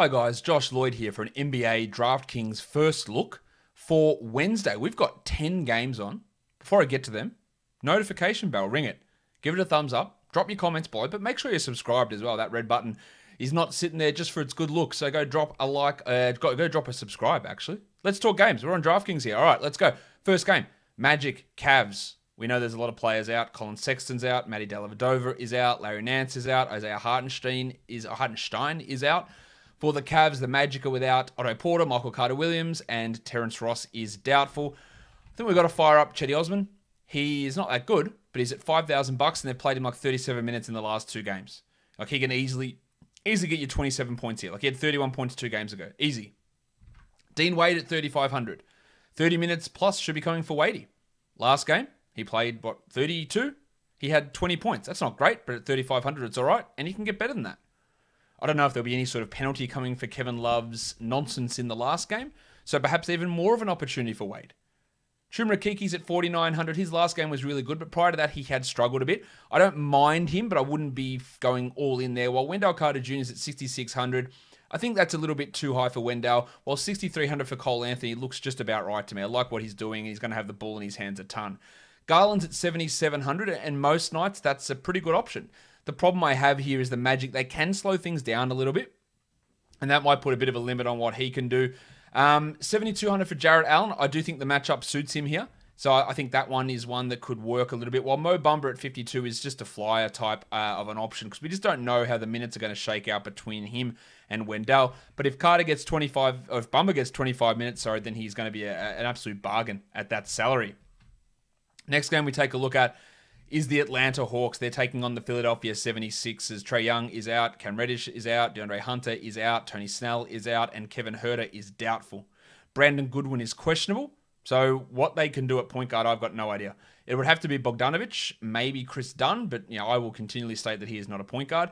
Hi guys, Josh Lloyd here for an NBA DraftKings first look for Wednesday. We've got 10 games on. Before I get to them, notification bell, ring it. Give it a thumbs up, drop your comments below, but make sure you're subscribed as well. That red button is not sitting there just for its good look, so go drop a like, go drop a subscribe actually. Let's talk games. We're on DraftKings here. All right, let's go. First game, Magic, Cavs. We know there's a lot of players out. Colin Sexton's out, Matty Dellavedova is out, Larry Nance is out, Isaiah Hartenstein is out. For the Cavs, the Magic are without Otto Porter, Michael Carter-Williams, and Terrence Ross is doubtful. I think we've got to fire up Chetty Osman. He is not that good, but he's at $5,000 and they've played him like 37 minutes in the last two games. Like he can easily get you 27 points here. Like he had 31 points 2 games ago. Easy. Dean Wade at 3,500. 30 minutes plus should be coming for Wadey. Last game, he played, 32? He had 20 points. That's not great, but at 3,500 it's all right, and he can get better than that. I don't know if there'll be any sort of penalty coming for Kevin Love's nonsense in the last game, so perhaps even more of an opportunity for Wade. Chuma Rakiki's at 4,900. His last game was really good, but prior to that, he had struggled a bit. I don't mind him, but I wouldn't be going all in there. While Wendell Carter Jr. is at 6,600, I think that's a little bit too high for Wendell, while 6,300 for Cole Anthony looks just about right to me. I like what he's doing. He's going to have the ball in his hands a ton. Garland's at 7,700, and most nights, that's a pretty good option. The problem I have here is the Magic. They can slow things down a little bit, and that might put a bit of a limit on what he can do. 7,200 for Jarrett Allen. I do think the matchup suits him here, so I think that one is one that could work a little bit. While Mo Bamba at 52 is just a flyer type of an option, because we just don't know how the minutes are going to shake out between him and Wendell. But if Carter gets 25, or if Bamba gets 25 minutes, then he's going to be an absolute bargain at that salary. Next game we take a look at is the Atlanta Hawks. They're taking on the Philadelphia 76ers. Trae Young is out, Cam Reddish is out, DeAndre Hunter is out, Tony Snell is out, and Kevin Huerter is doubtful. Brandon Goodwin is questionable, so what they can do at point guard, I've got no idea. It would have to be Bogdanovic, maybe Chris Dunn, but I will continually state that he is not a point guard.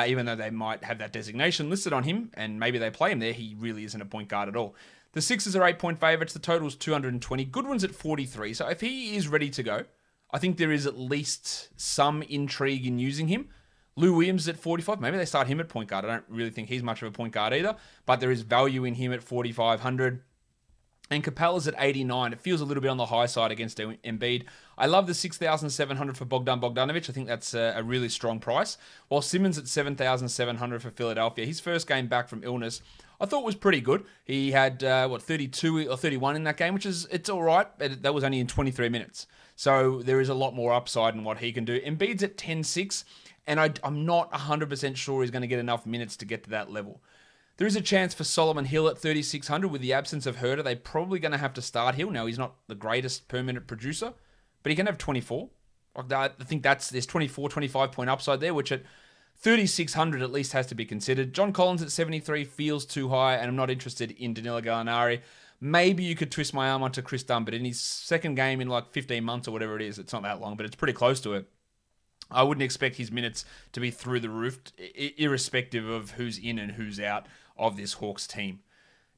Even though they might have that designation listed on him, and maybe they play him there, he really isn't a point guard at all. The Sixers are 8-point favorites. The total's 220. Goodwin's at 43, so if he is ready to go, I think there is at least some intrigue in using him. Lou Williams is at 45. Maybe they start him at point guard. I don't really think he's much of a point guard either, but there is value in him at 4,500. And Capella's at 89. It feels a little bit on the high side against Embiid. I love the 6,700 for Bogdan Bogdanovic. I think that's a really strong price. While Simmons at 7,700 for Philadelphia. His first game back from illness, I thought was pretty good. He had, 32 or 31 in that game, it's all right, but that was only in 23 minutes. So there is a lot more upside in what he can do. Embiid's at 10.6, and I'm not 100% sure he's going to get enough minutes to get to that level. There is a chance for Solomon Hill at 3,600 with the absence of Huerter. They're probably going to have to start Hill. Now, he's not the greatest per minute producer, but he can have 24. I think there's 24, 25 point upside there, which at 3,600 at least has to be considered. John Collins at 73 feels too high, and I'm not interested in Danilo Gallinari. Maybe you could twist my arm onto Chris Dunn, but in his second game in like 15 months or whatever it is, it's not that long, but it's pretty close to it. I wouldn't expect his minutes to be through the roof, irrespective of who's in and who's out of this Hawks team.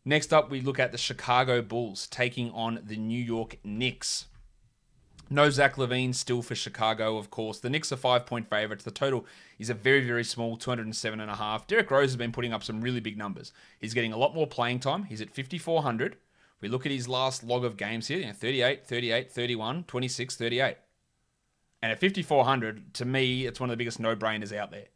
Next up, we look at the Chicago Bulls taking on the New York Knicks. No Zach LaVine still for Chicago, of course. The Knicks are 5-point favorites. The total is a very, very small 207.5. Derrick Rose has been putting up some really big numbers. He's getting a lot more playing time. He's at 5,400. We look at his last log of games here, 38, 38, 31, 26, 38. And at 5,400, to me, it's one of the biggest no-brainers out there.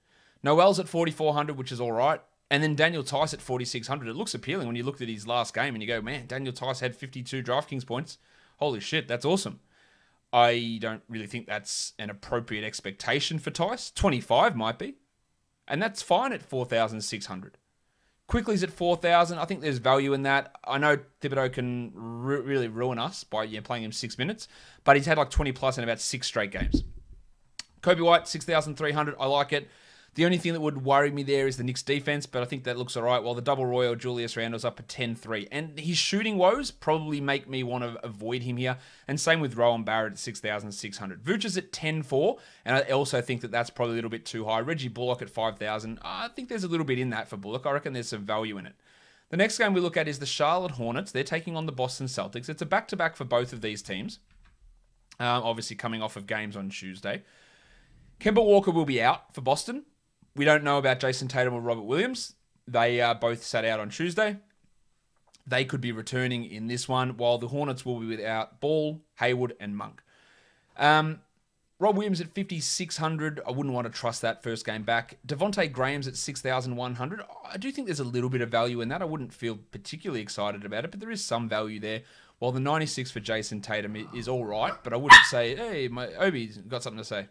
Noel's at 4,400, which is all right. And then Daniel Tice at 4,600. It looks appealing when you looked at his last game and you go, man, Daniel Tice had 52 DraftKings points. Holy shit, that's awesome. I don't really think that's an appropriate expectation for Tice. 25 might be. And that's fine at 4,600. Quickly's at 4,000. I think there's value in that. I know Thibodeau can really ruin us by playing him 6 minutes, but he's had like 20 plus in about 6 straight games. Kobe White, 6,300. I like it. The only thing that would worry me there is the Knicks defense, but I think that looks all right. While the double royal Julius Randle's up at 10-3. And his shooting woes probably make me want to avoid him here. And same with Rowan Barrett at 6,600. Vooch is at 10-4, and I also think that that's probably a little bit too high. Reggie Bullock at 5,000. I think there's a little bit in that for Bullock. I reckon there's some value in it. The next game we look at is the Charlotte Hornets. They're taking on the Boston Celtics. It's a back-to-back for both of these teams. Obviously coming off of games on Tuesday. Kemba Walker will be out for Boston. We don't know about Jason Tatum or Robert Williams. They both sat out on Tuesday. They could be returning in this one, while the Hornets will be without Ball, Hayward, and Monk. Rob Williams at 5,600. I wouldn't want to trust that first game back. Devontae Graham's at 6,100. I do think there's a little bit of value in that. I wouldn't feel particularly excited about it, but there is some value there. While the 96 for Jason Tatum is all right, but I wouldn't say, hey, my Obi's got something to say.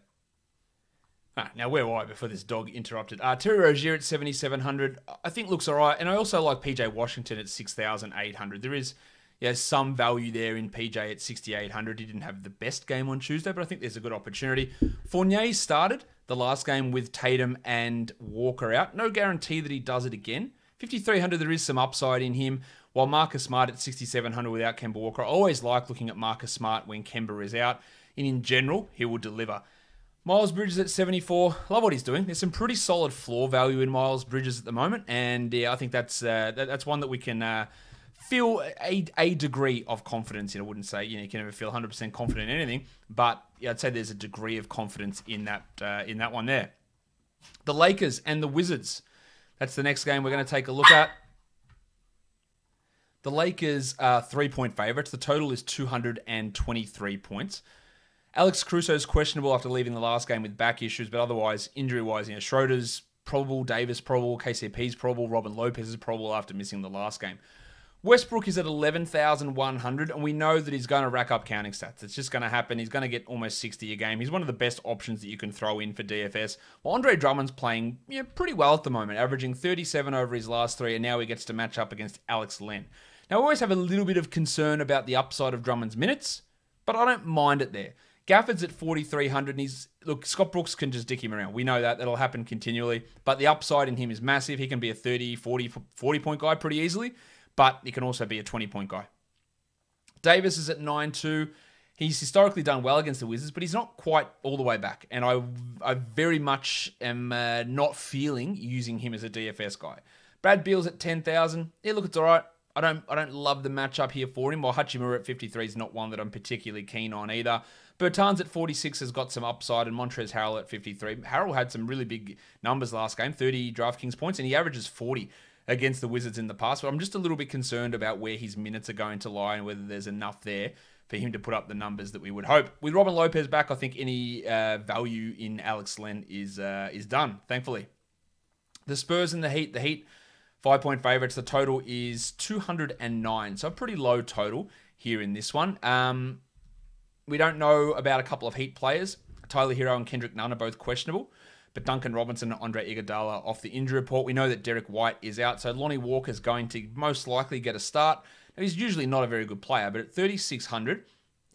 Now, where were I before this dog interrupted? Terry Rozier at 7,700, I think looks all right. And I also like PJ Washington at 6,800. There is some value there in PJ at 6,800. He didn't have the best game on Tuesday, but I think there's a good opportunity. Fournier started the last game with Tatum and Walker out. No guarantee that he does it again. 5,300, there is some upside in him. While Marcus Smart at 6,700 without Kemba Walker. I always like looking at Marcus Smart when Kemba is out. And in general, he will deliver. Miles Bridges at 74. Love what he's doing. There's some pretty solid floor value in Miles Bridges at the moment. And yeah, I think that's one that we can feel a degree of confidence in. I wouldn't say you can never feel 100% confident in anything. But yeah, I'd say there's a degree of confidence in that one there. The Lakers and the Wizards. That's the next game we're going to take a look at. The Lakers are 3-point favorites. The total is 223 points. Alex Caruso's questionable after leaving the last game with back issues, but otherwise, injury-wise, Schroeder's probable, Davis probable, KCP's probable, Robin Lopez is probable after missing the last game. Westbrook is at 11,100, and we know that he's going to rack up counting stats. It's just going to happen. He's going to get almost 60 a game. He's one of the best options that you can throw in for DFS. Well, Andre Drummond's playing pretty well at the moment, averaging 37 over his last three, and now he gets to match up against Alex Len. Now, I always have a little bit of concern about the upside of Drummond's minutes, but I don't mind it there. Gafford's at 4,300, and Scott Brooks can just dick him around. We know that. That'll happen continually, but the upside in him is massive. He can be a 30, 40-point guy pretty easily, but he can also be a 20-point guy. Davis is at 9,2. He's historically done well against the Wizards, but he's not quite all the way back, and I very much am not feeling using him as a DFS guy. Brad Beal's at 10,000. Yeah, look, it's all right. I don't love the matchup here for him, while Hachimura at 53 is not one that I'm particularly keen on either. Bertans at 46 has got some upside, and Montrezl Harrell at 53. Harrell had some really big numbers last game, 30 DraftKings points, and he averages 40 against the Wizards in the past. But I'm just a little bit concerned about where his minutes are going to lie and whether there's enough there for him to put up the numbers that we would hope. With Robin Lopez back, I think any value in Alex Len is done, thankfully. The Spurs and the Heat 5-point favorites. The total is 209, so a pretty low total here in this one. We don't know about a couple of Heat players. Tyler Hero and Kendrick Nunn are both questionable, but Duncan Robinson and Andre Iguodala off the injury report. We know that Derek White is out, so Lonnie Walker's going to most likely get a start. Now, he's usually not a very good player, but at 3,600,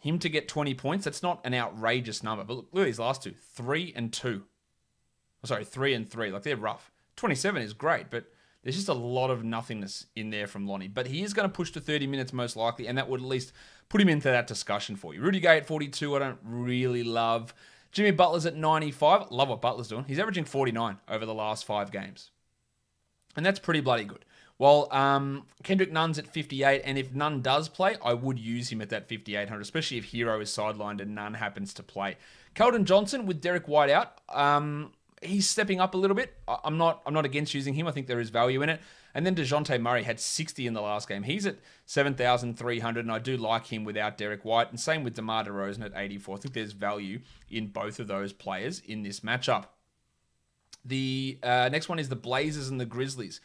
him to get 20 points, that's not an outrageous number. But look at these last two, 3 and 2. Sorry, 3 and 3. Like, they're rough. 27 is great, but there's just a lot of nothingness in there from Lonnie. But he is going to push to 30 minutes most likely, and that would at least put him into that discussion for you. Rudy Gay at 42, I don't really love. Jimmy Butler's at 95. Love what Butler's doing. He's averaging 49 over the last 5 games. And that's pretty bloody good. Well, Kendrick Nunn's at 58, and if Nunn does play, I would use him at that 5,800, especially if Hero is sidelined and Nunn happens to play. Keldon Johnson with Derek White out. He's stepping up a little bit. I'm not against using him. I think there is value in it. And then DeJounte Murray had 60 in the last game. He's at 7,300, and I do like him without Derek White. And same with DeMar DeRozan at 84. I think there's value in both of those players in this matchup. The next one is the Blazers and the Grizzlies.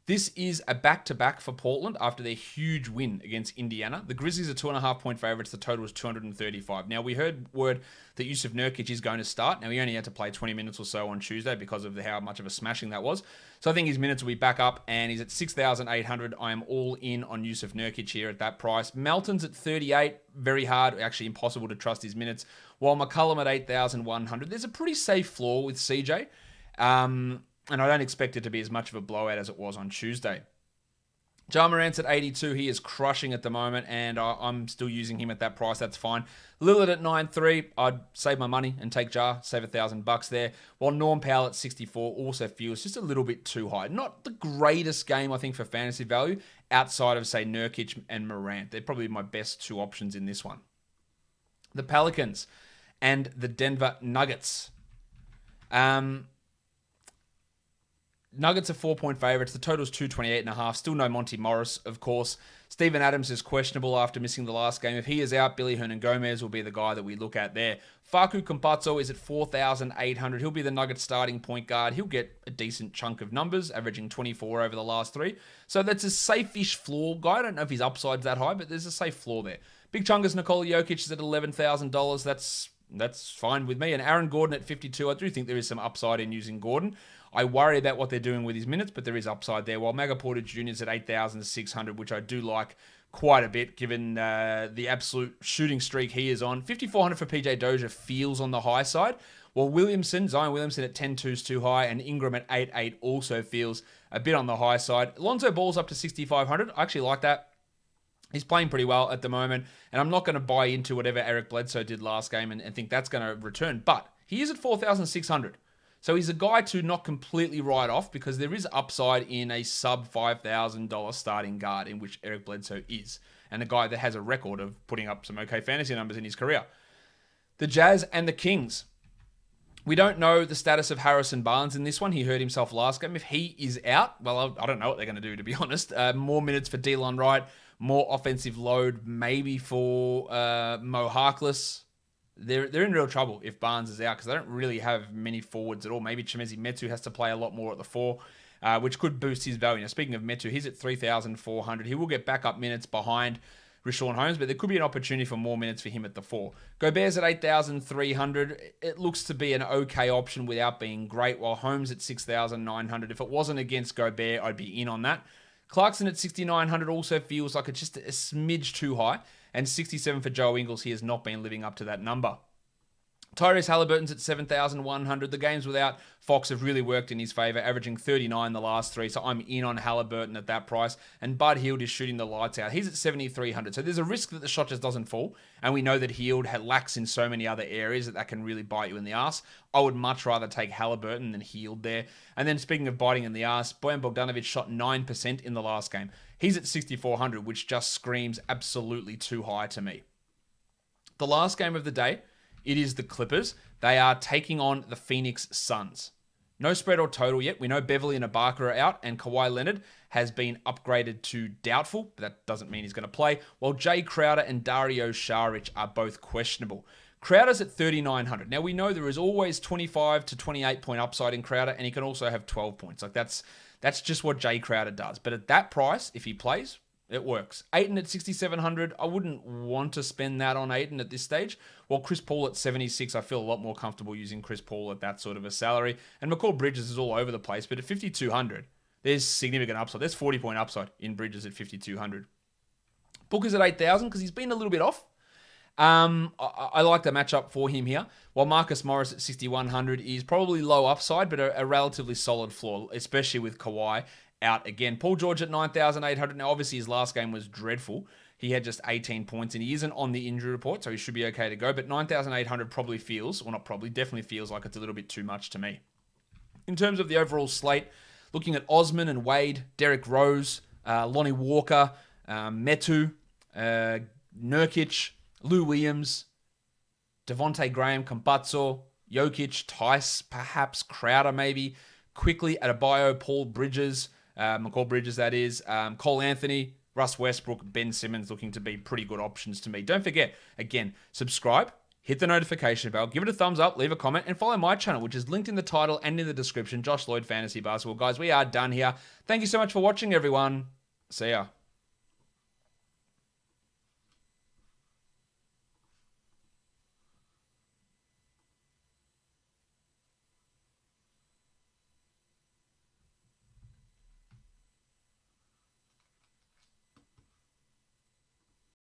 This is a back-to-back for Portland after their huge win against Indiana. The Grizzlies are 2.5-point favorites. The total is 235. Now, we heard word that Yusuf Nurkic is going to start. Now, he only had to play 20 minutes or so on Tuesday because of how much of a smashing that was. So I think his minutes will be back up, and he's at 6,800. I am all in on Yusuf Nurkic here at that price. Melton's at 38. Very hard, actually impossible to trust his minutes. While McCollum at 8,100. There's a pretty safe floor with CJ. And I don't expect it to be as much of a blowout as it was on Tuesday. Ja Morant's at 82. He is crushing at the moment, and I'm still using him at that price. That's fine. Lillard at 9.3. I'd save my money and take Ja, save $1,000 there. While Norm Powell at 64 also feels just a little bit too high. Not the greatest game, I think, for fantasy value outside of, say, Nurkic and Morant. They're probably my best two options in this one. The Pelicans and the Denver Nuggets. Nuggets are 4-point favorites. The total's 228.5. Still no Monty Morris, of course. Steven Adams is questionable after missing the last game. If he is out, Billy Hernan-Gomez will be the guy that we look at there. Facu Campazzo is at 4,800. He'll be the Nuggets starting point guard. He'll get a decent chunk of numbers, averaging 24 over the last 3. So that's a safe-ish floor guy. I don't know if his upside's that high, but there's a safe floor there. Big Chungus Nikola Jokic is at $11,000. That's fine with me. And Aaron Gordon at 52. I do think there is some upside in using Gordon. I worry about what they're doing with his minutes, but there is upside there. While Maga Porter Jr. is at 8,600, which I do like quite a bit, given the absolute shooting streak he is on. 5,400 for PJ Dozier feels on the high side. While Zion Williamson at 10.2 is too high, and Ingram at 8.8 also feels a bit on the high side. Lonzo Ball's up to 6,500. I actually like that. He's playing pretty well at the moment, and I'm not going to buy into whatever Eric Bledsoe did last game and think that's going to return, but he is at 4,600. So he's a guy to not completely write off because there is upside in a sub $5,000 starting guard in which Eric Bledsoe is, and a guy that has a record of putting up some okay fantasy numbers in his career. The Jazz and the Kings. We don't know the status of Harrison Barnes in this one. He hurt himself last game. If he is out, well, I don't know what they're going to do, to be honest. More minutes for Delon Wright, more offensive load maybe for Mo Harkless. They're in real trouble if Barnes is out because they don't really have many forwards at all. Maybe Chimezie Metu has to play a lot more at the 4, which could boost his value. Now, speaking of Metu, he's at 3,400. He will get backup minutes behind Richaun Holmes, but there could be an opportunity for more minutes for him at the 4. Gobert's at 8,300. It looks to be an okay option without being great, while Holmes at 6,900. If it wasn't against Gobert, I'd be in on that. Clarkson at 6,900 also feels like it's just a smidge too high. And 67 for Joe Ingles. He has not been living up to that number. Tyrese Halliburton's at 7,100. The games without Fox have really worked in his favor, averaging 39 the last 3. So I'm in on Halliburton at that price. And Bud Hield is shooting the lights out. He's at 7,300. So there's a risk that the shot just doesn't fall. And we know that Hield lacks in so many other areas that can really bite you in the ass. I would much rather take Halliburton than Hield there. And then speaking of biting in the ass, Bojan Bogdanovic shot 9% in the last game. He's at 6,400, which just screams absolutely too high to me. The last game of the day, it is the Clippers. They are taking on the Phoenix Suns. No spread or total yet. We know Beverly and Ibaka are out, and Kawhi Leonard has been upgraded to doubtful, but that doesn't mean he's going to play, while Jay Crowder and Dario Saric are both questionable. Crowder's at 3,900. Now, we know there is always 25 to 28 point upside in Crowder, and he can also have 12 points. Like that's just what Jay Crowder does. But at that price, if he plays, it works. Ayton at 6,700. I wouldn't want to spend that on Ayton at this stage. While Chris Paul at 76, I feel a lot more comfortable using Chris Paul at that sort of a salary. And McCall Bridges is all over the place, but at 5,200, there's significant upside. There's 40-point upside in Bridges at 5,200. Booker's at 8,000 because he's been a little bit off. I like the matchup for him here. While Marcus Morris at 6,100 is probably low upside, but a relatively solid floor, especially with Kawhi out again. Paul George at 9,800. Now, obviously, his last game was dreadful. He had just 18 points, and he isn't on the injury report, so he should be okay to go. But 9,800 probably feels, or not probably, definitely feels like it's a little bit too much to me. In terms of the overall slate, looking at Osman and Wade, Derrick Rose, Lonnie Walker, Metu, Nurkic, Lou Williams, Devontae Graham, Campazzo, Jokic, Tice, perhaps Crowder maybe, quickly Adebayo, Paul Bridges, McCall Bridges that is, Cole Anthony, Russ Westbrook, Ben Simmons looking to be pretty good options to me. Don't forget, again, subscribe, hit the notification bell, give it a thumbs up, leave a comment, and follow my channel, which is linked in the title and in the description, Josh Lloyd Fantasy Basketball. Guys, we are done here. Thank you so much for watching, everyone. See ya.